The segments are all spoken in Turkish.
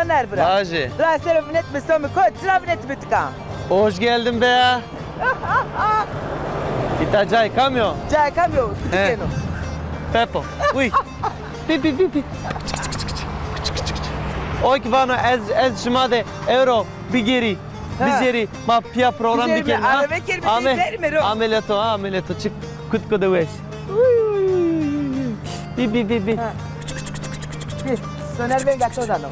Soner bırak. Hacı. Raselov net mi son mu koy? Travnet bitka. Hoş geldin be ya. İtacay kamyon. Cay kamyo. He. Pepo. Uy. Pi pi pi pi. Oy ki vano ez şmade euro bigeri. Bizeri ma pia program Bizeri mi? diken. Araba kermesi izler mi, ro? Ameleto çık kut de wes. Bi bi bi bi. Soner ben gato dano.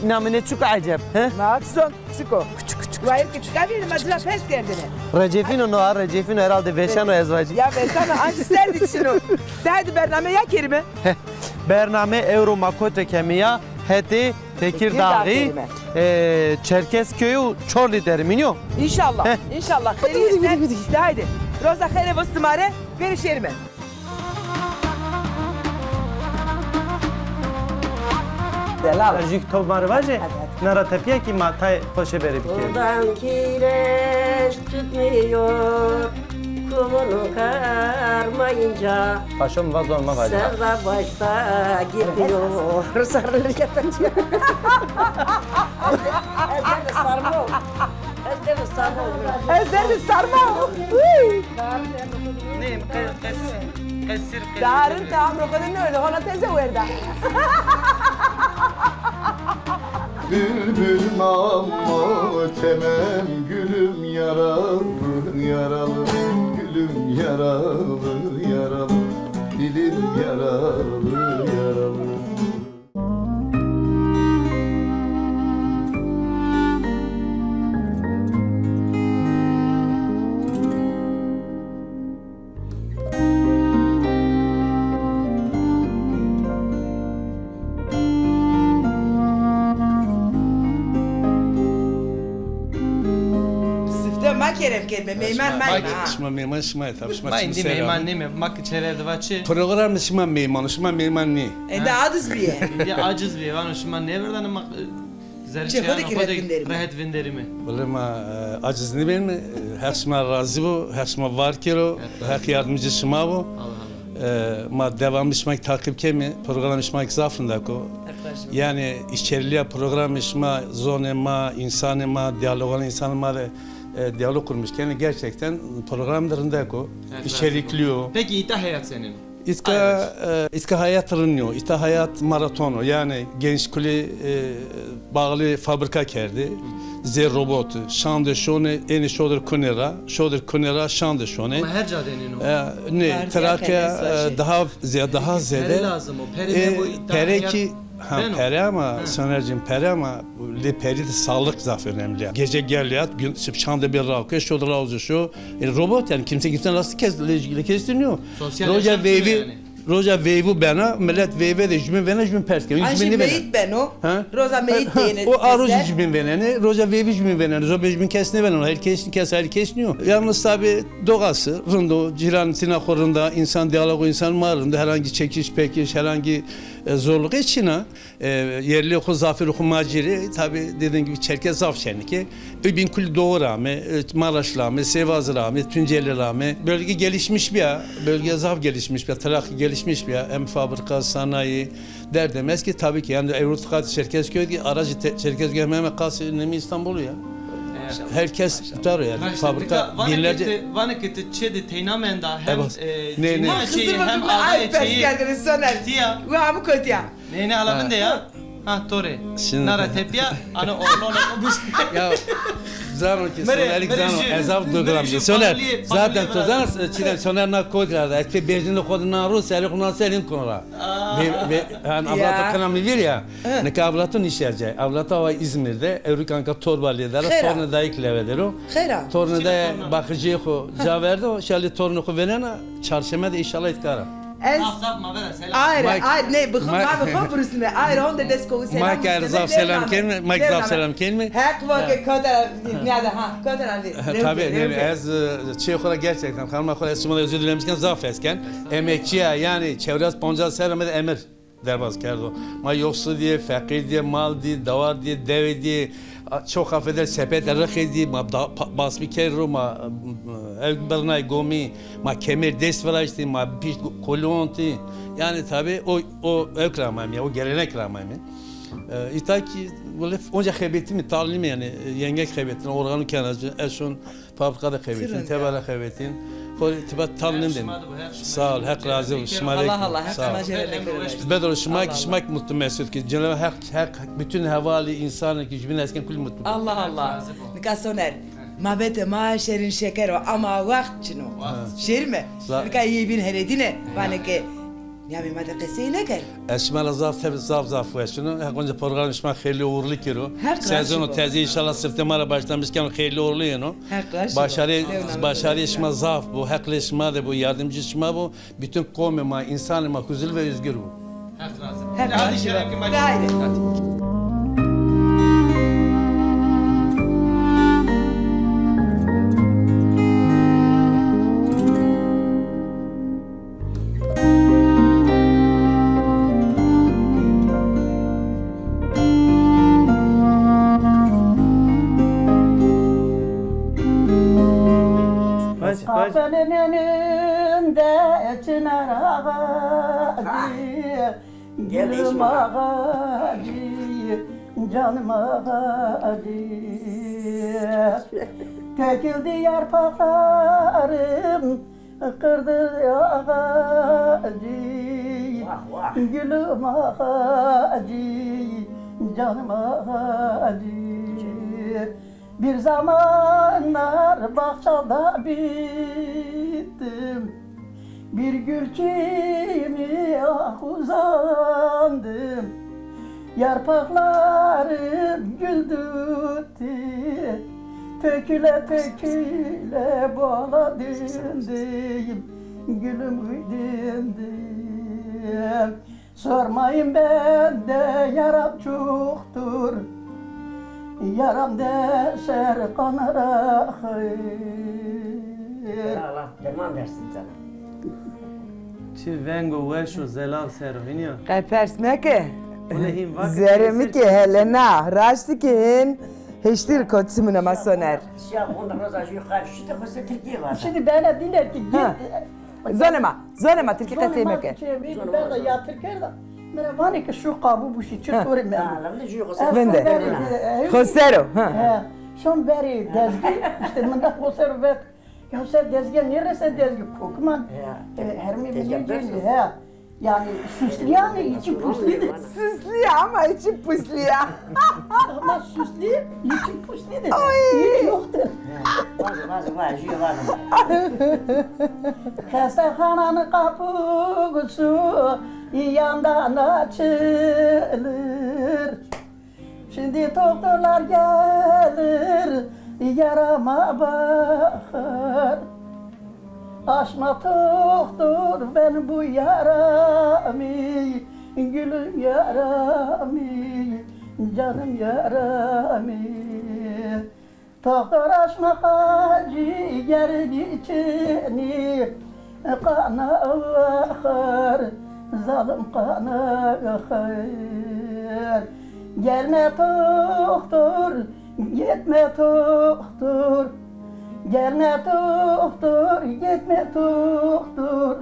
Namene çok acayip. He? Mak son siko. Vayır ki çıkabilirim acıla pes kendine. Recefino herhalde Veşano ezvacı. Ya ben sana anca serdik şunu. Derdi bername ya kerime. Bername Euro Makote Kemiya Heti Tekirdağ kelime. Çerkezköy'ü Çorlu terminio. İnşallah. İnşallah. Haydi. Haydi. Roza hayre bastımare. Görüşelim. Delal. Ercik top marvacı. Nara tepiye ki matay hoşe beri bike. Buradan kireç tutmuyor, kumunu karmayınca Paşam vaz olma vacı. Serda başta gidiyor, sarılır yatınca. Ezberle sarma ol. Ezberle sarma ol. Ezberli sarma. Neyim? Kesir. Darın tamam rokodun öyle. Ona teze verda. Bülbül mamma temem gülüm yaralı yaralı gülüm yaralı yaralı dilim yaralı yaralı. Sifte makerem kelime. Meyman mayma. Şma meyman şma tabii şma Ma indi meyman ne mi? Mak çerevde vaçı. Program şma meyman şma meyman ne? Da adız bir ye. Ya aciz bir vano şu man ne verdan mak Çekodaki redvinderimi. Rahat vinderimi. Böyle ma aciz ne benim her şma razı bu her şma var kilo her yardımcı şma bu. Ma devamlı şma takip kemi program şma zafında ko. Yani içeriliğe program şma zone ma insan ma diyalogan insan ma diyalog kurmuşken gerçekten programlarında ko içerikliyor. Peki ita hayat senin. İska hayat rınıyor, ita hayat maratonu yani genç kuli bağlı fabrika kerdi. Ze robotu, şandı şone, eni şodur kunera şandı şone. Ama her cadenin o. Ne, Trakya daha ziyade Peri lazım o. Peri ne bu ita pere hayat? ki Ben o. peri ama Soner'cim peri ama peri de sağlık zaten önemli. Gece geliyor, gün şandı bir rakı, şodur avcı şu. Robot yani kimse nasıl kestirmiyor. Sosyal Roja yaşam Wave'i yani. Roja Wave'i bana, millet Wave'e de cümle veren cümle perske. Anji meyit ben o. Ha? Roza meyit diyene. O aruz cümle vereni, Roja Wave'i cümle vereni, Roja cümle kesne veren, her kesniyor. Yalnız tabi doğası, rındo, ciran tinakorunda, insan diyalogu, insan marında herhangi çekiş, pekiş, herhangi zorluk içine yerli oku, zafir oku, maciri, tabi dediğim gibi Çerkez zaf şenliki. Bin kuli doğu rağme, Maraş rağme, Sevaz rağme, Tunceli rağme, bölge gelişmiş bir ya, bölge zaf gelişmiş bir ya, Trakya gelişmiş bir ya, hem fabrika, sanayi, der demez ki tabii ki yani Avrupa Çerkezköy aracı Çerkezköy hemen kalsın nemi İstanbul'u ya. Herkes tutar yani fabrika binlerce. Vanakete çedi teynamenda hem Evet. Ne? şeyi hem Ay ağabey pes şeyi. geldiniz Soner. Tiya. Bu amı kötü ya. Ne alamın de ya? Ha tore. Şimdi- Nara tepya ana oğlona obus. Ya zano ki Mere- sonelik mere zano jü- ezav mere duygulam. jü Soner familye- zaten familye tozan biraz. çiğden soner na kodlarda. Eski bejinli koduna Rus eli kunan selin konura. Ve yani avlatı kanamı bir ya. Ne ki avlatın işerce. Avlatı hava İzmir'de Evrikanka Torbalı'da Xera. tornada iklevedero. Xera. Tornada bakıcıya ko caverdi o şali tornu ko venena çarşamba da inşallah itkara. Ez. Zaf mavera selam. Ayre, Mike- ayre, ne, bıkım Mike- var, bıkım pürüsüne. Ayre, honda desko, selam. Mike Erzaf selam kelme, Mike Erzaf selam kelme. Hek vakit kadar, nerede ha, kadar abi. Tabii yani ez çeykora gerçekten kalma kola esmada özür dilemişken zaf esken emekçiye yani çevres ponca sermede emir derbaz kerdo. Ma yoksul diye, fakir diye, mal diye, davar diye, deve diye çok affeder sepet rıkı diye, ma basmi kerro, ma elbernay gomi, ma kemer dest verajdi, ma piş kolonti. Yani tabii o ekramam ya, o gelenek ramam ya. İtaki böyle onca xebetim talim yani yenge xebetin organı kenacı eşon fabrikada xebetin tebala xebetin kol tibat talim den. Sağ ol hak razı ol şımarek. Allah Allah hep sana cerelek Bedro şımak mutlu mesut ki Cenab-ı Hak bütün havali insanı ki jibin esken kul mutlu. Allah Allah. Nika Soner. Ma bete ma şerin şeker o ama vaktçino. Şer mi? Nika iyi bin heredine. Bana ki ya bir madde kesiyle gel. Eşmal zaf ve şunu önce program işma hayırlı uğurlu kiro. Sezonu tezi inşallah September'e başlamışken hayırlı uğurlu yeno. Başarı işma zaf bu, haklı işma da bu, yardımcı işma bu. Bütün kavmime, insanıma huzur ve özgür bu. Hadi şöyle. Haydi. Kapının önünde çınar ağacı, gülüm ağacı, canım ağacı. Döküldü yarpaklarım, kırdı ağacı, gülüm ağacı, canım ağacı. Bir zamanlar bahçada bittim, bir gül kimi ah uzandım. Yarpaklarım güldürdü, töküle töküle bağla dindim, gülüm dindim. Sormayın bende yaram çoktur, yaram deşer kanar ahir. Allah deman versin sana. Çi vengo veşo zelal serovinyo. Kaj persmeke? Olehim vakit. Zeremi ki Helena. Raştı ki hen. Heştir kotsimine ma Soner. Siyah onda rozaj yukarı şurada kosa Türkiye var. Şimdi bana diler ki Ha. git. Zonema Türkiye kasemeke. Ben de ya Türkiye'de. Ben vani ki şu kabu bu şey çıkıyor ben. Ağlamda şu kosa. Ben de. Kosero. Ha. Son beri dezgi işte mında konser ve ya sen dezgi neresi dezgi kokman her mi bileceğin ha yani süslü yani içi puslu Süslü ama içi puslu ya. ama süslü içi puslu hiç yoktur. Var şu var. Hastanenin kapısı yandan açılır. Şimdi doktorlar gelir, yarama bakar. Açma doktor ben bu yaramı, gülüm yaramı, canım yaramı. Doktor açma ciğerin içini, kana akar, zalim kana akar. Gelme doktor, gitme doktor. Gelme doktor, gitme doktor.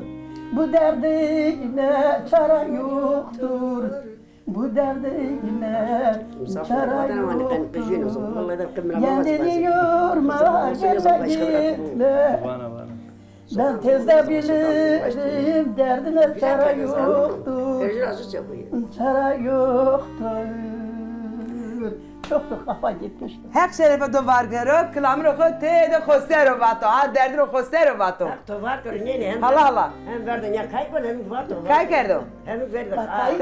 Bu derdine çare yoktur. Bu derdine çare yoktur. Kendini yorma, gelme gitme. Ben tezde bilirim, derdine çare yoktur. Çare yoktur. Çoktur kafa gitmişti. Hek şerefe do vargero, kılamro ko te de kosero vato. Ha derdro kosero vato. To var kör ne hem. Allah Allah. Hem verdin ya kay var hem var to. Kay kerdo? Hem verdin. Kayık.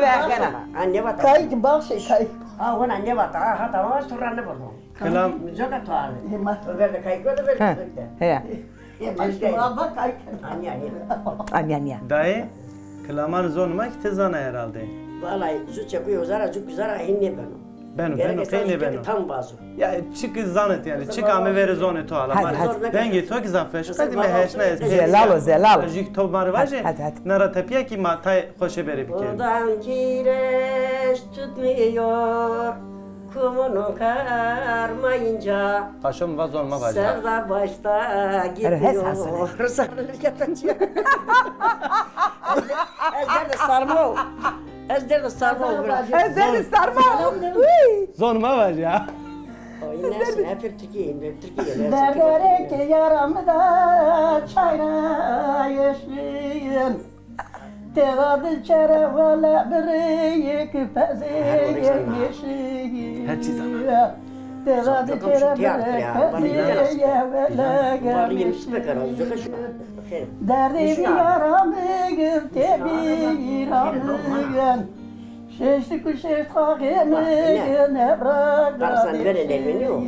Anne var. Kayık bak şey kayık. Ha ona anne var. Ha tamam sonra ne var? Kılam Müzaka to abi. Verdin kay var verdin. He. Ya başka. Bak kayık. Anne. Anya. dayı kılaman zonma ki tezana herhalde. Vallahi şu çapıyor zara çok güzel hinne ben. Ben kayne ben. Tam bazı. Ya çık zanet yani çık ame vere zone to ala. Hadi. Ben git to ki zafeş. Hadi me heşne. Zelalo. Jik to var vaje. Hadi. Nara tepiye ki matay hoşe bere bir kere. Buradan kireç tutmuyor. Kumunu karmayınca. Kaşım vaz olma vaje. Serda başta gidiyor. Sarılır yatacak. Ezber de sarma o. Ez derdi sarma olur. Özleri sarma. Zoruma var ya. O inersin hep Türkiye'ye. Türkiye'ye. Derdere ki yaramda çayna yeşilin. Tevadı çerevala biri küpezi yeşilin. Her çiz ama. Tevadı çerevala Derdim yaramın tebiramın Şeşli kuşe takımın Karısan ebragı böyle elmeniyor.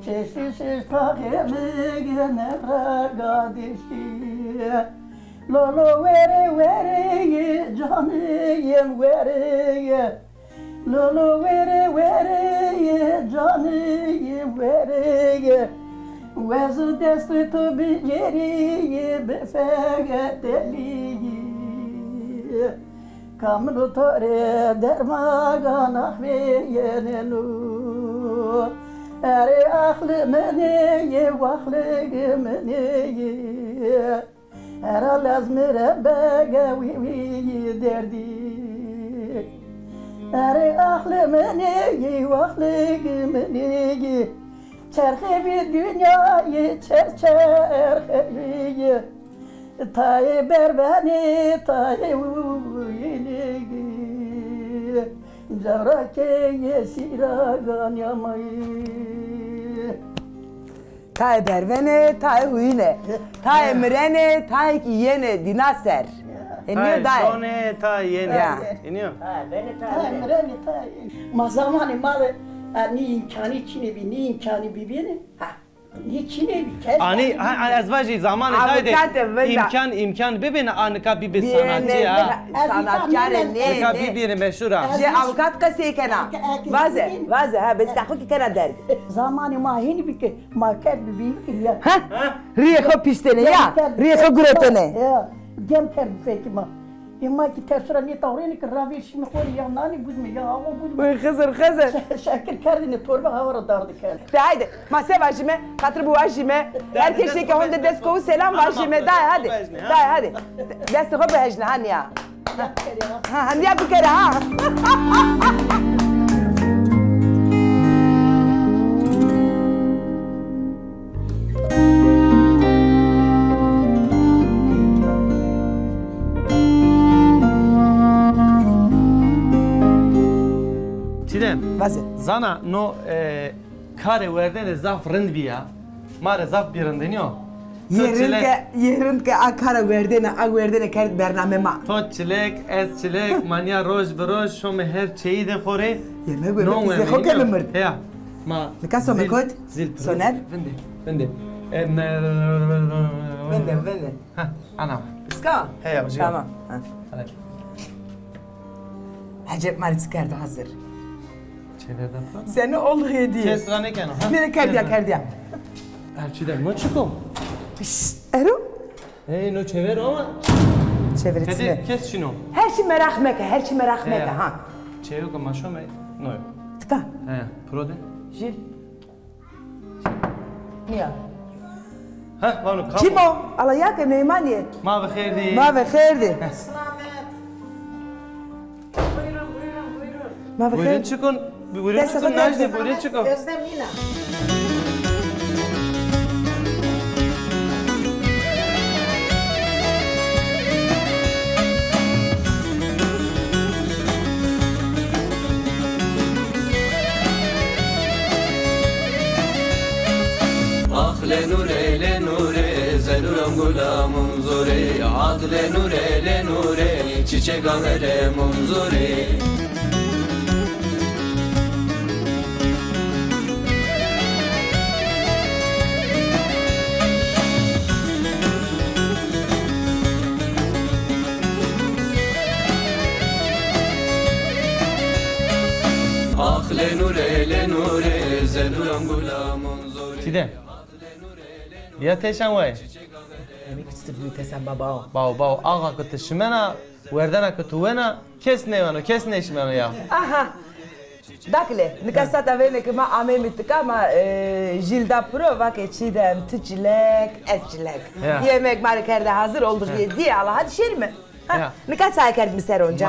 Şeşli takımın ebragı Lolo vere vere canım vere Lolo vere vere canım vere Vezir desti tu biceri befegeteli Kamlu tore dermagan ahveyenenu Eri aklı meneye vaklı meneye Era lazmire begevi derdi Eri aklı meneye vaklı meneye Çerhe bir dünyayı çerçerheyi Tay berbeni tay uyili Carakeye siragan yamayı Tay bervene, tay huyne. Tay mrene, tay kiyene, dinaser. Eniyor dayı. Sone ta yeni. Ya. İniyor. Ha beni Tay tabi. mreni tay Mazamani malı ni imkanı çine bi, ni imkanı bi beni Ni çine bi, Ani azvacı zamanı Avukat daydı. evvela. İmkan bibine anika bibi sanatçı ya. Sanatkar ne? Anika bibini meşhura. Je avukat ka sekena. Vaze ha bes tahu ki kana der. Zamanı mahini bi ki, market bi bi ki ya Ha? Riyeho pistene ya. Riyeho gurotene. Ya, gem ter bi feki ma İma ki tersura ni tavreni ki ravi şimdi koli ya nani buzme ya hava buzme Bu hızır. Şakir kerdini torba havara dardı kerdi Haydi. Mase vajime, katır bu vajime. Herkes şey ki honda desko selam vajime. Dayı hadi. Dayı hadi. Desti hobi hejne hani ya. Ha hani ya bu kere ha. Çiğdem. Vaze. Zana no kare verdene zaf rind biya. Mare zaf bir rindeniyor. Yerin ke akara verdene kert bername ma. To çilek, ez çilek, manya roj be roj, şome her şeyi de kore. Yeme göre bize hoke mi mırd? Ya. Ma. Nikaso me kot? Zil. Soner? Vende. Vende. Ha, ana. Ska? He ya, Tamam. Ha. Hadi. Hacep Marit kerdi hazır. Çevirden falan. Seni olduğu hediye. Kesra ne keno? Nere kerdiya. Her şeyden no çıkom. Ero? Hey no çevir ama. Çeviritsine. Hadi kes şunu. Her şey merak meke, her şey merak meke ha. Çevir ama şome. No. Tıka. He, prode. Jil. Niye? Ha, vanu kam. Kim o? Allah yakın meymaniye. Ma be khair di. Ma ve khairdi. Ma ve Buyurun khair. çıkın. Buyurun Dese çıkın. kadar Najdi buyurun çıkın. Le nure, zeluram gulamum zore. Ad le nure, çiçek amele munzure. Ah le nure, zeluram gulamum zore. Çiğdem. Ya teşen vay. Yemek istedim mütesem baba. Bao ağa kıtı şimena. Verdana kıtı vena. Kes ne vana kes ne şimena ya. Aha. Dakle, nikasata vene ki ma ame mitka ma jilda prova ke çiğdem tüçlek etçilek. Ya. Yemek marikerde hazır oldu diye Allah hadi şer mi? Ya. Ne kadar çay kerdin ser onca?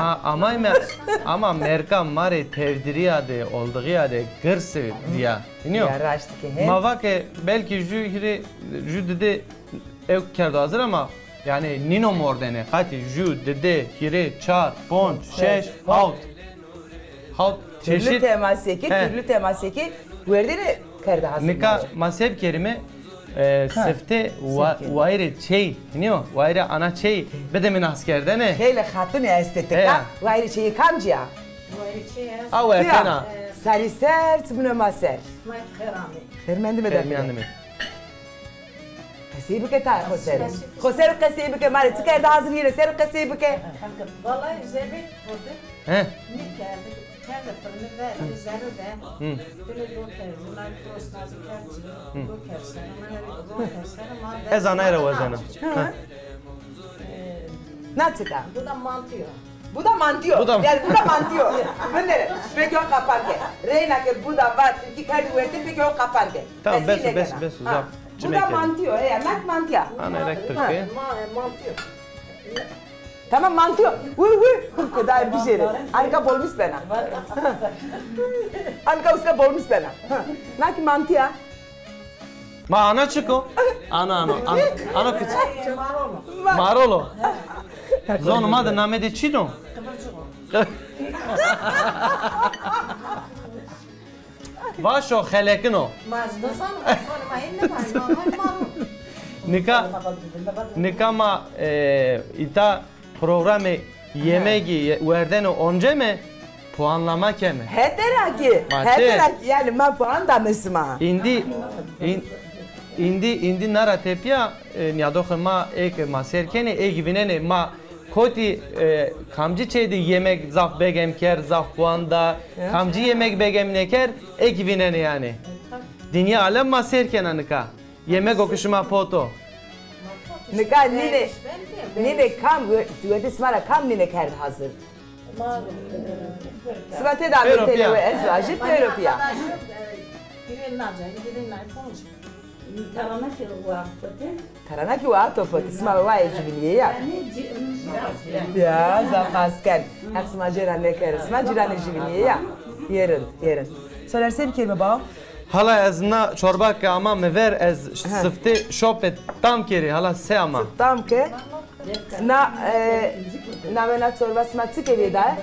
Ama merka mare tevdiriyade olduğu yade gırsı diye. Biliyor musun? Yaraştı ki hem. Mavake belki jü dedi ev kerdo hazır ama yani nino mordene kati jü dedi hire çar pon şeş haut Türlü çeşit temaseki, He. türlü temaseki. Gördüğünü kerdi hazır. nika masep kerime sefte vaire çey niyo vaire ana çey bedemin askerde ne Hele hatun ya estetik He. ha. Gayrı şeyi kamcıya. av efena Sari ser, tümünü maser. Fermendi mi fermiyandı mı Kasibuke ta Joser. Joser kasibuke mari çıkardı hazır yine ser kasibuke. Vallahi zebek oldu. he Ne geldi? Kendi fırını ver, üzeri de. Böyle dokerziler, prosnazi kerci, dokersen, dokersen, ezana era vazana Ne çıkar? Bu da mantıyor. Bu da mantıyor. Bu da- Yani bu da mantıyor. Bende peki o kapanke. Reyna ke bu da var. Ki kardi verdi peki o kapanke. Tamam, Peki bes, ne bes, gana? uzak. Ha. Bu Cimek da yedim. mantıyor. Mak mantıya. ana elektrik Mantıyor. Tamam mantıyor. Uy. Kadar bir şey. Anka bolmuş bana. Anka uska bolmuş bana. Naki mantıya. ma ana çıko ana kıç marolo zonu madı namede çino Vaşo helekino Mas da sana, sonra nika ma ita programı yemeği verdene onca mı puanlama keme Heteraki. Maçı. Heteraki. Yani ma puan da mısma. indi nara tepya niyadoxe ma ek ma serkene ek vinene ma koti kamcı çeydi yemek zaf begem ker zaf puanda kamcı yemek begem neker ek vinene yani dünya alem ma serken anıka yemek okuşuma poto Nika nine. Nine kam. Süvete smara kam nine kerdi hazır. Süvete da Europea. metele ve ezvacı Europea. Taranaki wa tofauti sima wa ejubilie ya. Ya zafasken. Her sima jirane kere. Sima jirane jubilie ya. Yerin. Söylersen bir kelime bağım. hala ez na çorba ke ama me ver ez sıfte şopet tam keri hala se ama Tam ki. Na mena çorba sima tık evida.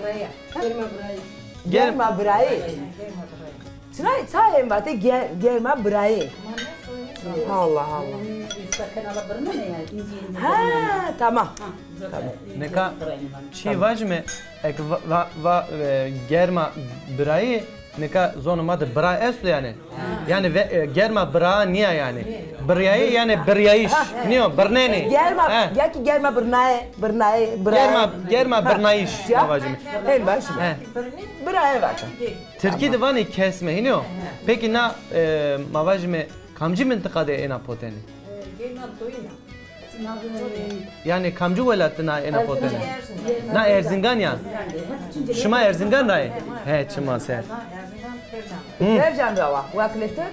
Germa brai. Tonight time bate germa brai. Allah. Ha tamam. neka çi vajme ek va germa brayı neka zonuma da bra eslu yani germa bra niye yani brayı yani brayış niye brneni Germa ya ki germa brai. germa brnayış Ya. vajme En başım. he Brai var. Türkiye'de vani kesme hiniyo peki na mavajme kamcı mıntıkada ena poteni yani kamcı velatına ena poteni na Erzingan ya şuma Erzingan ray he şuma sen Nereden rava? Vaklettir?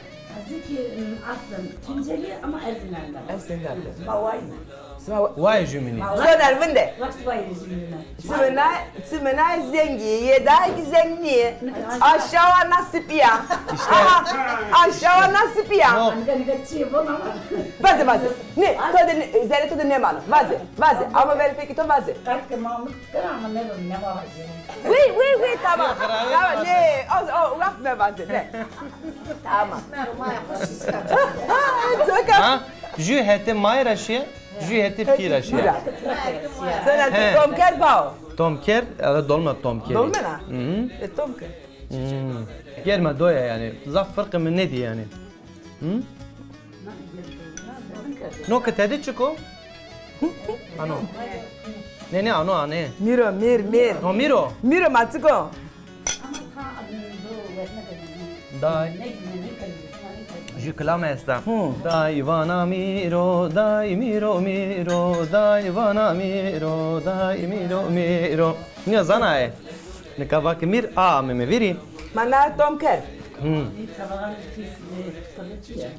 Aziki aslen Tunceli ama Erzincan'da. Erzincan'da. Bavayna. vay cümini Soner vinde. Vakti bayırı zümrüne. Tümena zengi, yedek zengi. Aşağı nasip ya. İşte. Aşağı nasip ya. Yok. Nika çiğ bana ama. Vaze. Ne? Tadı zerre tadı ne malı? Vaze. Ama ver peki to vaze. Kalk Mahmut tıkır ama ne var ne var. Oui, tamam. Tamam ne? O vakme vaze ne? Tamam. Çok ha jü hete mayraşıya jü hete piraşıya Soner He. tomker bao. tomker ya dolma tomker Dolmena. Tomker. gelme doya yani zaf farkı mı ne diye yani no que te dicho ano ne ano ne Miro. no miro Miro matiko. Ama ta do verme de. dai Ne güne ne kalır. jü klama esta dai vana miro dai vana miro ne zana e ne kavak mir a me viri Mana tomker.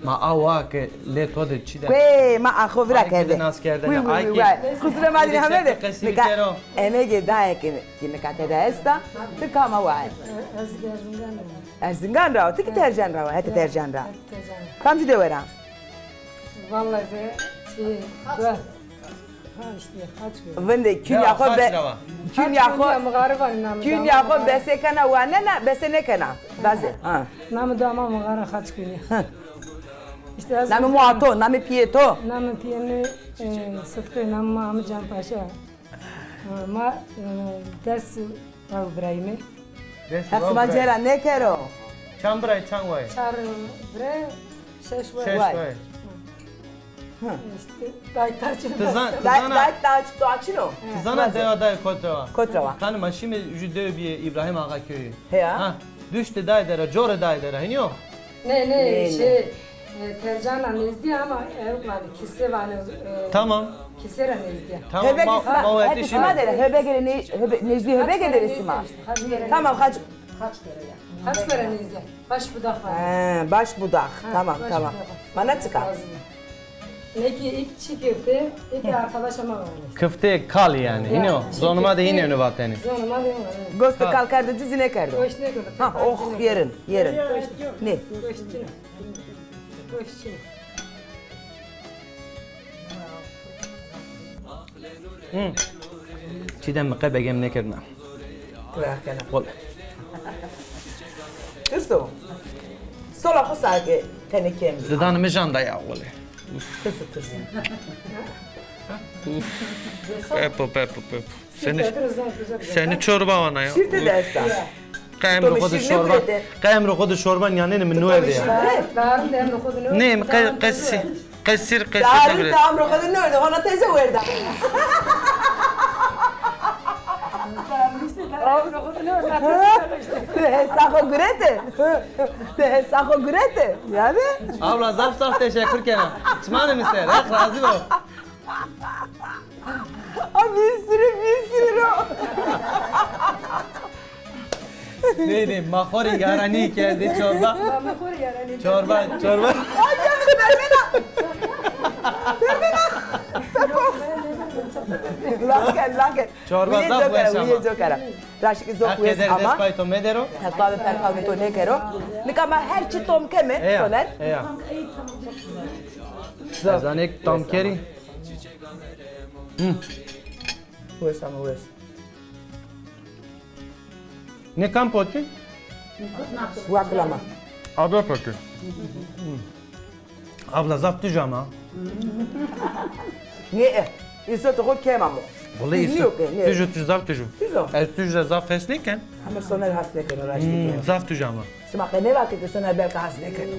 ما آوا که لیتو ده چی ده Quê, ma a chovra Ai, que que nas quer, Oui, Dana. Ai, oui, que- oui. Kusura madri Dice hamede. che si dichiarò. Emege da ki me kate da esta. Ti kama wai. Erzingan ra, ti ki terjan ra, hadi terjan ra. Kamcı de vera. Vallahi şey, ha işte kaç gün. Vende kün Ya, yakho be. kaç lira? Kün yakho. Mağarı var namı. Kün yakho bese kana wa nana bese ne kana. Vaze. Ha. Namı da ama mağarı kaç gün. İşte az Nami muato, nami pieto. namı piyani sıtkı namı amcan paşa. Ma ders var İbrahim'e. Hepsi macera ne kero. Çambray çan vay. Çar bre şeş var. Şeş Vay. vay. İşte daytarçı. Tızan, Dai tızana, dai da to açino. tızana deva dayı kotrava. Kotrava. Kanı maşime jüdeo bir İbrahim Ağa köyü. He ya. Ha, düştü dayı dere, jore dayı dere, hiniyor. Ne şey tercana nezdi ama evladı kisse var. Tamam, Kisera nezdi. tamam, Hebe ma hadi eti sima şimdi. dere. Hebe gele ne Necdi hebe gele sima. Tamam kaç. Kaç para nezdi? Baş budak var. Baş budak. Tamam baş tamam. budak. Bana çıkar. Ne ki ilk çiğ köfte, iki arkadaşıma var. Köfte kal yani, hiniyor. çiğ Zonuma da köfte- hiniyor vateni. Zonuma da var. Gostu kalkardı cüzü ne kerdi? Koş ne kadar? Ha oh yerin yerin. Ne? Koşçina. Koşçina. Çiğdem mi begem ne kerdin? Kırakana. Ol. Kırso. Sola kusa ki kene kemdi. Dıdanı mı janda ya oğlu? Kırso kırso. Pepo. Seni Kırızdan. seni çorba ana ya. Şirte de esta. Kaym Tabii rokodu şimdi şorba. buraya- Kaym rokodu şorban yanını mı nuevde ya? Darın dem rokodunu. Ne mi kasir Darın tabii. tam rokadı ne öyle? Ona teyze verdi. Abi rokodunu öyle. Sako gürete. Sako gürete. Ya be. Abla zaf teşekkür kenan. Çmanı mı sen? Hak razı ol. Bir sürü o. Neydi? Mahori yarani geldi çorba. Ama kor yani. Çorba. Laken. Çorba zaf ve şama. Uye zokara. Raşki zok Hak wes eder ama. despayto medero. Hakba ve perkavni to ne kero. Nikama her çi tom keme Eya. soner. Eya. Zanek tam keri. Wes ama wes. Ne kampoti? Waklama. Abla peki. Abla zaf tuju ama. Ne? İso to kema mo. Vallahi İzliyor ki, ne? tuju zaf tuju. Tuju. Tuju zaf fesniken. Ama soner hasne kero raşki. Zaf tuju ama. Sima ne vakit soner belka hasne kero.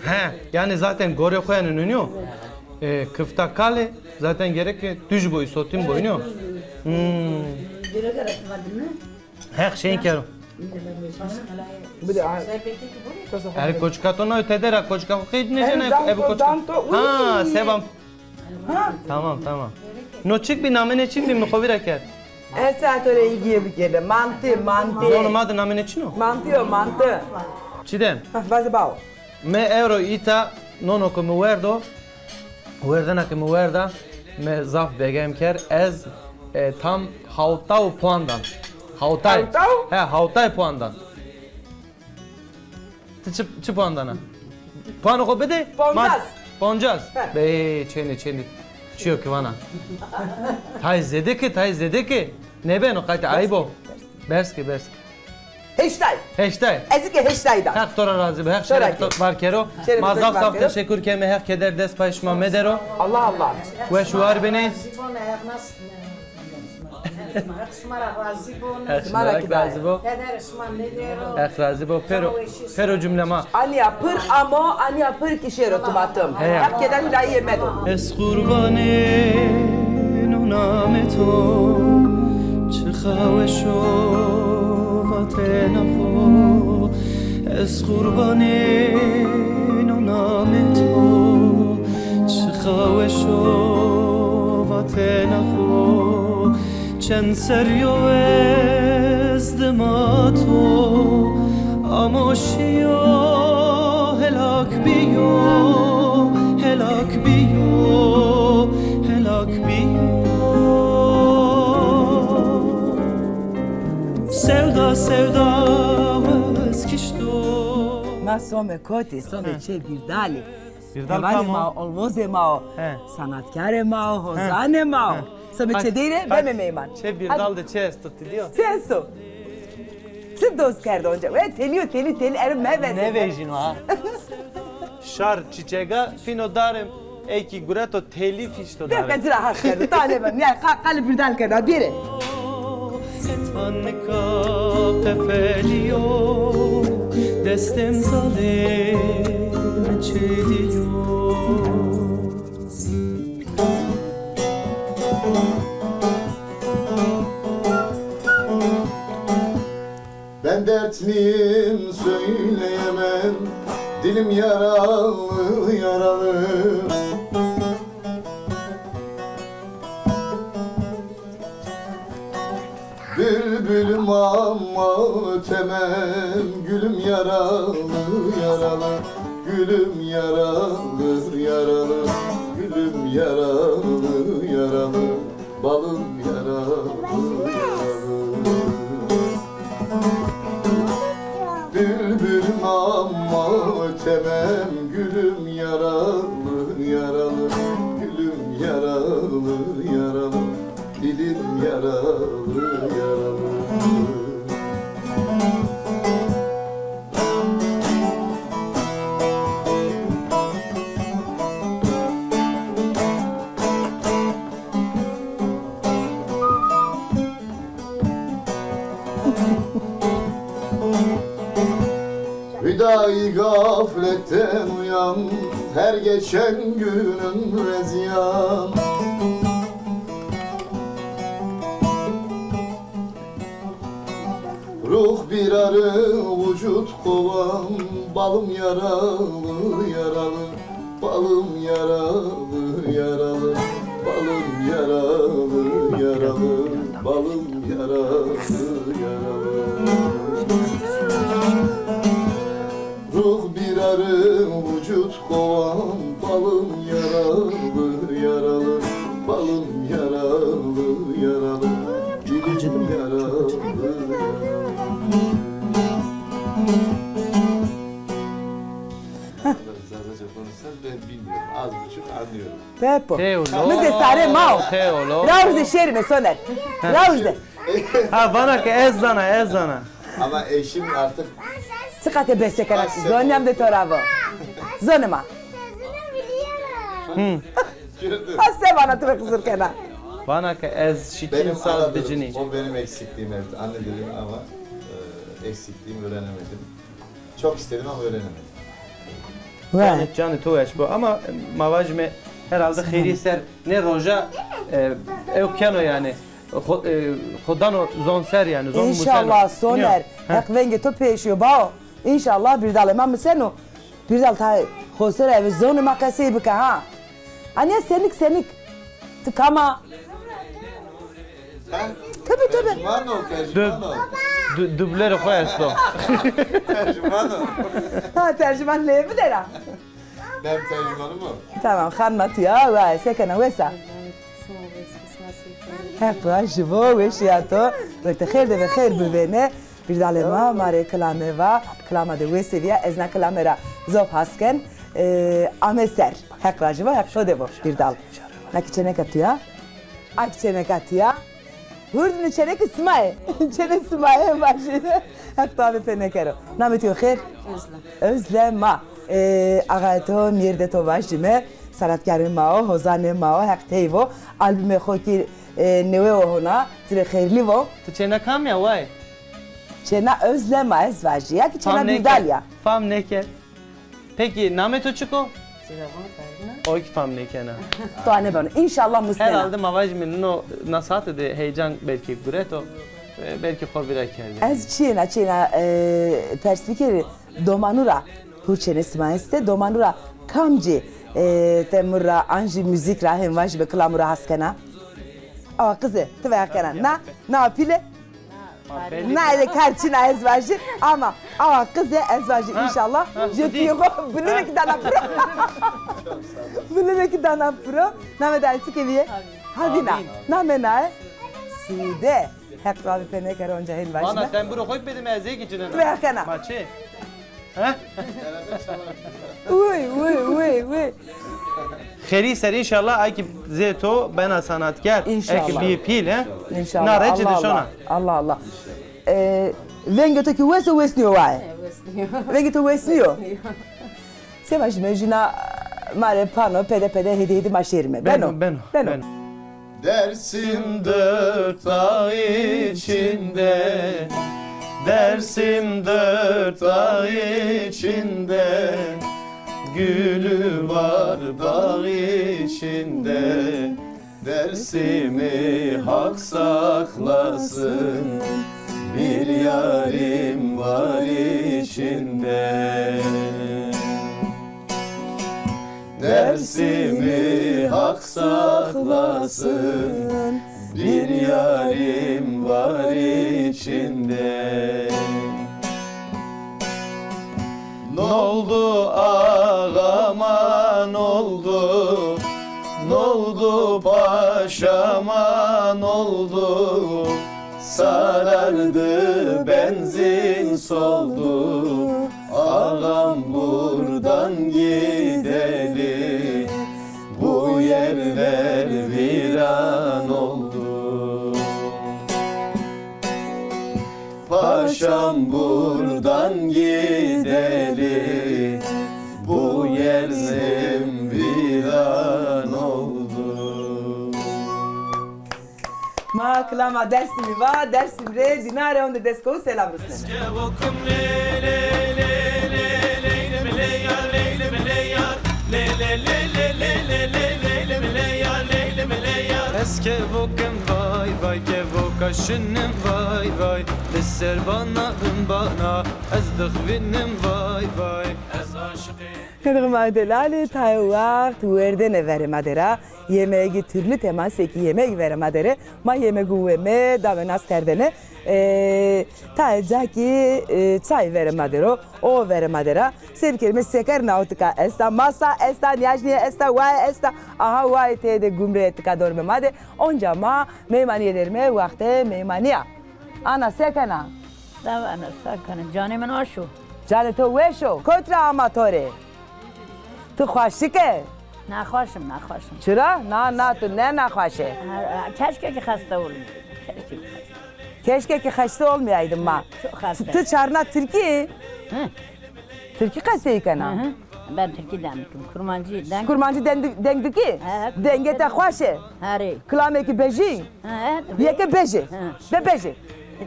He, yani zaten gore koyanın önü o. Kıfta kale zaten gerek tuju boyu sotin boyunu. Her şeyin kero. Bir de Er koçka to no ötedera koçka kokid ne Er jene danto, ebu koçka. danto, Ha, uy. sevam. Tamam. No çık bir namene çindim no kovira ker. Esa tore igiye bir kere. Mantı. Zonu madı namene çino. Mantı. Çidem. Vazi bao. Me euro ita nono ko mu werdo. Werdana ke mu werda me zaf begem ker ez tam hautav puandan. Hautay. Hautav? He, hautay puandan. Çı puandana. Puanı ko bede? Poncaz. Poncaz. He. Be çeni. Çiyo ki vana. Tay zede ki. Ne ben o kayta aybo. Berski. Heştay. Heştay. Ezike heştayda. Hak tora razı be, hak Tora şeref ki. var kero. Şeref Mazaf var saf kero. teşekkür keme hak keder des payışma medero. Allah. Ve şu var beni. Zibon ayaknas. Smara razibon. Hak razı bu. Deder sman ne dero. Hak razı bu. Pero cümlema. Ani yapır ama ani yapır ki şey rotumatım. He. Hep keden hüdayi yemedim. Es kurbanin o name to çı xaweşo vatenafo Es kurbanin o name to çı xaweşo vatenafo çen seryo ez زدماتو آموشیو هلاک بیو هلاک بیو هلاک بیو sevda sevda eskişto Ma some koti, some çe birdali. Birdal Kavali kamo? mao, olvoze mao, He. sanatkare mao, hozane mao. Some çe dire, beme meyman. Çe birdal de çe tutuluyor. Senso. Siz dost kerdi onca. Ve teli erim mevezi. Ne vejin ha? Şar çiçeğe fino darım eki gureto telif işte Bir darım. kadira hak kerdi. Tane ben. Yani kalı birdal kerdi. Dire. etvannika pefeliyo destem zalim çediyor Ben dertliyim söyleyemem, dilim yaralı yaralı. Bülbülüm ama ötemem, gülüm yaralı yaralı. Gülüm yaralı yaralı, gülüm yaralı yaralı. Balım yaralı yaralı. Bülbülüm ama ötemem, gülüm yaralı yaralı. Gülüm yaralı yaralı, dilim yaralı yaralı. Hüdayi gafletten uyan, her geçen günün reziyan. Ruh bir arı, vücut kovan, balım yaralı yaralı. Balım yaralı yaralı, balım yaralı yaralı. Balım yaralı yaralı. Ruh bir arı, vücut kovan, balım yaralı yaralı. Balım yaralı yaralı, dilim yaralı yaralı. Zazaca konuşsan ben bilmiyorum, az buçuk anlıyorum. Pepo. Teolo. Mize stare mao. Teolo. Rauze şerime soner. Rauze. Ha bana ki ezana. Ama eşim artık Sıkate bestekana. Zonyam de toravo. Zonema. gördü. Hasse bana tüve kızırken ha. Bana ki ez şikin Benim saz aradığım, dicini. o benim eksikliğim, evet. Anne dedim ama eksikliğimi öğrenemedim. Çok istedim ama öğrenemedim. Yani canı tuveş bu ama mavajme herhalde xeyri ser ne roja eukeno yani. Hodano zon ser yani zon İnşallah soner. Hak venge to peşiyor bao. İnşallah bir dal emam senu. Bir dal ta hoser ev zonu makası bika ha. Anne senik. Tıkama. Tabii. Tercüman ol, tercüman ol. Dublere koyarsın. Tercüman ol. Ha tercüman ne mi der ha? Ben tercümanım o. Tamam xanmat ya ve sekana wesa. Hep ajvo ve şiyato ve tehir de khir bivene bir dalema mare klame va klama de weseviya ezna klamera zof hasken ameser hak rajva hak to devo bir dal nakiçene katya akçene katya hurdun çene kısmay çene smaye başine hak tabi penekero nametiyo khir özlema ağato mirde to başime sanatkarı mao hozane mao hak teyvo albüme khoti neve ona tire khairli vo Tu çene kam ya vay. çena özlema ezvacı ya ki çena bidalya Fam neke. Peki namet uçuko? O iki fam neke na. tane bana inşallah muslena Herhalde mavajmin no nasat de heyecan belki gureto belki khobira kerdi. ez çena perspektivi domanura hu çene smaiste domanura kamci temura anji müzik rahim vaj be klamura haskana. Aa kızı tıvaya kana na pile Nayde karçına ezvacı ama kızı ezvacı inşallah. Jetiyo bunu ki dana pro. Bunu ki dana pro. Name da artık eviye. Havina. Name ne? Sude. Hep ravi pene kere onca hin başına. Bana sen bunu koyup benim ezeye geçinin. Ve kana. Maçı. He? Uy. Kheri ser inşallah ay ki zeto bana sanatkar. İnşallah. Ek bir pil he. İnşallah. Nareci de Allah şona. Allah. Vengo to ki wesnio vai. Vengo to wesnio. Você vai imaginar mare pano pede hedi maşerime. Beno. Dersim Dört ay içinde, Dersim dört ay içinde, gülü var dağ içinde, Dersimi hak saklasın, bir yarim var içinde. Dersimi hak saklasın, bir yarim var içinde. N'oldu ağama n'oldu, n'oldu paşama n'oldu, sarardı benzin soldu, ağam buradan gideli, bu yerler viran oldu. Paşam buradan gideli, bu yerler viran oldu. Maklama dersimi va, dersim re, dinare onde desko selam rısne. Eske vokem vay vay ke vokaşınım vay vay Lisser bana ez dıhvinim vay vay Ez aşıkım Kıdığım delali tayvart verdene veremedera yemeği türlü temaseki yemek veremedere ma yemeği veme daven askerdene taycaki çay veremedero o veremedera sevkirme seker nautika esta masa esta niyajniye esta vay esta aha vay tede gumre etika dormemade onca ma meymaniyelerime vakte meymaniya ana sekena Davana sakın canımın aşu. Caneto veşo kontra amatore Tu خوشیکه؟ نخواشم. چرا؟ نه تو نه نخواشه Keşke ki hasta olmayayım. Keşke ki hasta olmayaydım ma. Çok hasta. Tu çarna Türkiye? Hı. Türkiye kasayı kana? Ben Türkiye'den kurmancıyım. Kurmancı dendi ki? Evet. Denge te khoşe. Hari. Klame ki beji. Evet. Yeke beji. Be beji.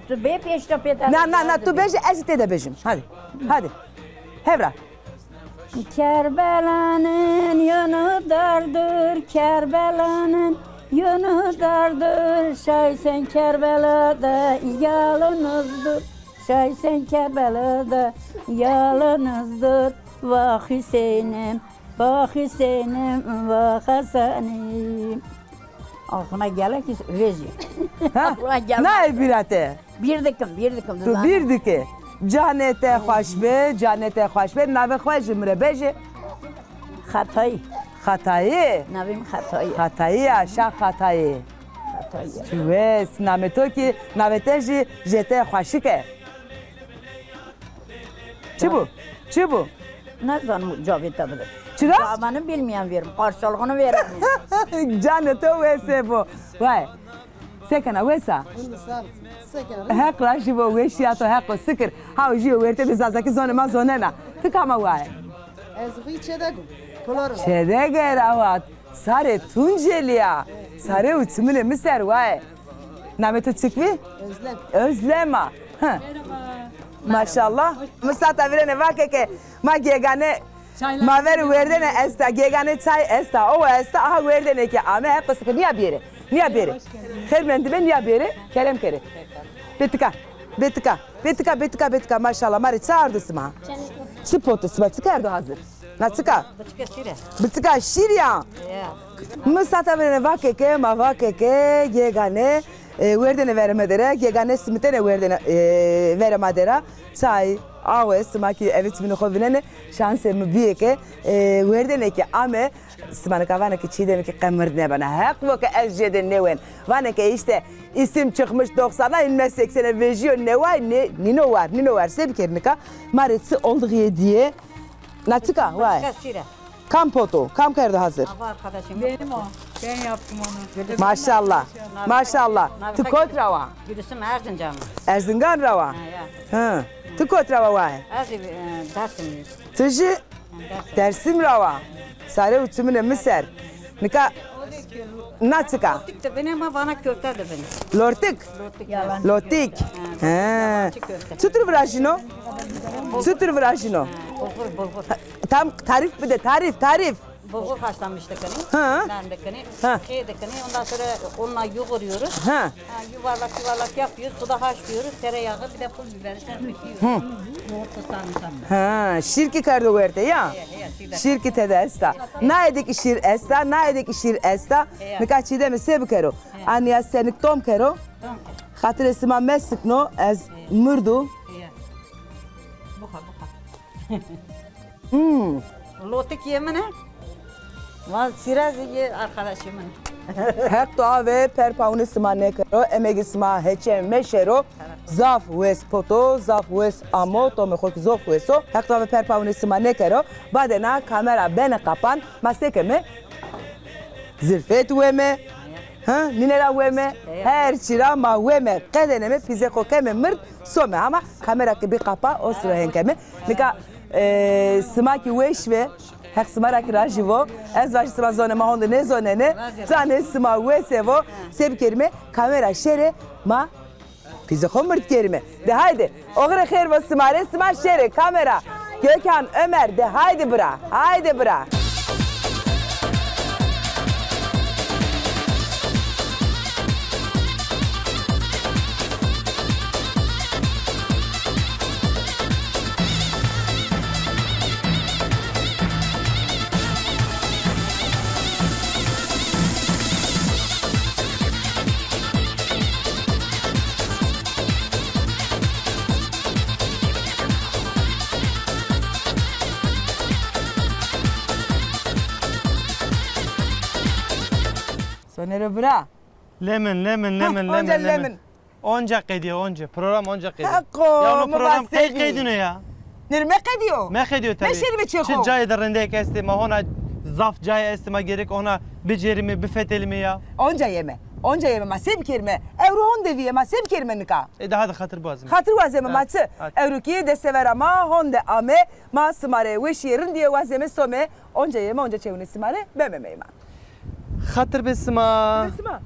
Tu be peşte peta. Na tu beji ezite de bejim. Hadi. Hevra. Kerbela'nın yönü dardır, Kerbela'nın yönü dardır. Şay sen Kerbela'da yalnızdır, Şay sen Kerbela'da yalnızdır. Vah Hüseyin'im, vah Hüseyin'im, vah Hasan'im. Aklına gelen ki vezi. Aklına gelen. Ne birate? Bir dikim. Tu bir dike. Canete hoş be, nave hoş mre beje. Hatayı. Navim Hatayı. Hatayı aşağı Hatayı. Çuves, nameto ki naveteji jete hoşike. Çubu. Ne zaman cevap tabii. Çıra? Cevabını bilmeyen verim, karşılığını veremiyorum. Caneto vese bu. Vay. Sekana vesa. Hekla jibo veşiyato hekla sıkır. Ha jibo verte bizazaki zonema zonena. Tıkama vay. Çedeger avat. Sare Tunceliya. Sare uçumune miser vay. Nameto çıkvi? Özlema. Maşallah. Musata virene vakeke. Ma gegane. Ma ver verdene esta. Gegane çay esta. O esta. Aha verdene ki. Ame hekla sıkır. Niye biri? Her mendibe niye biri? Kerem kere. Betika maşallah. Mari çağırdı sıma. Sıpotu sıma. Çıkardı hazır. Na çıka. Betika şirya. Musata virene vakeke. Ma vakeke. Gegane. Werdene veremedere, gegane simitene werdene veremedere. Say awe smaki evet minu khovine şanse mbiyeke werdene ki ame smana kavana ki çiğdemi ki qamırdne bana hak ve ki ezcede neven. Vana ki işte isim çıkmış 90'a inmez 80'e vejiyor ne var ne nino var sebkernika maritsi olduğu diye natıka vay. Kasire. Kam poto, kam kerdi hazır. Ama arkadaşım. Benim o. Ben yaptım onu. Maşallah. Maşallah. Tıkot rava. Gülüsüm Erzincanlı. Erzincan rava. Ha. Tıkot rava vay. Dersim. Tıcı dersim rava. Sare uçumune miser. Nika natıka. De benim ama bana köfte de benim. Lortik. Yalan. Lotik. Ha. Sütür vrajino. Sütür vrajino. Bulgur. Tam tarif bir de tarif. Bulgur haşlanmıştık hani. Ha. Ben de hani. Ha. Yedik hani. Ondan sonra onunla yoğuruyoruz. Ha. Yuvarlak yapıyoruz. Suda haşlıyoruz. Tereyağı bir de pul biberi serpiştiriyoruz. Yoğurtlu sarımsak. Ha. Şirki kardo verte ya. Şirki tede esta. Na edik işir esta. Nika çiğde mi sebi kero. Aniya senik tom kero. Hatır esima mesik no ez murdu. Lotik yemene. Vaz siraz ye arkadaşımın. Hek doğa ve perpaun isma ne kero. Emek isma heçe meşero. Zaf wes poto, zaf wes amo, to me khok zof weso. Hek doğa ve perpaun isma ne kero. Badena kamera bene kapan. Maseke me. Zirfet weme. Ha, ninera weme. Her çira ma weme. Kadeneme pize kokeme mırt. Some ama kamera ki bir kapa o sıra henkeme. Nika smaki weş ve hek smara ki rajivo. Ez vaş sma zone ma honde ne zone ne. Zane sma wesevo. Seb kerime kamera şere ma pize komırt kerime. De haydi. Oğre khair ve smare sma şere kamera. Gökhan Ömer de haydi bra. Haydi bra. Sonere bra. Lemon. Onca lemon. Oncak ediyor onca. Program oncak ediyor. Hakko, Ya o program mübassegi. tek ediyor ya. Nirmek ediyor. Mek ediyor tabii. Meşeri mi çeko? Çi cay derinde kesti ma ona zaf cay estima gerek ona becerimi büfetelimi ya. Onca yeme. Ma seb kerime. Evruhon deviye ma seb kerime nika. Daha da hatır boğazım. Hatır vazeme maçı. hadi. Evruki de sever ama honde ame ma smare ve şirin diye vazeme some. Onca yeme onca çevune smare bememeyma. Hatır besima. Besma.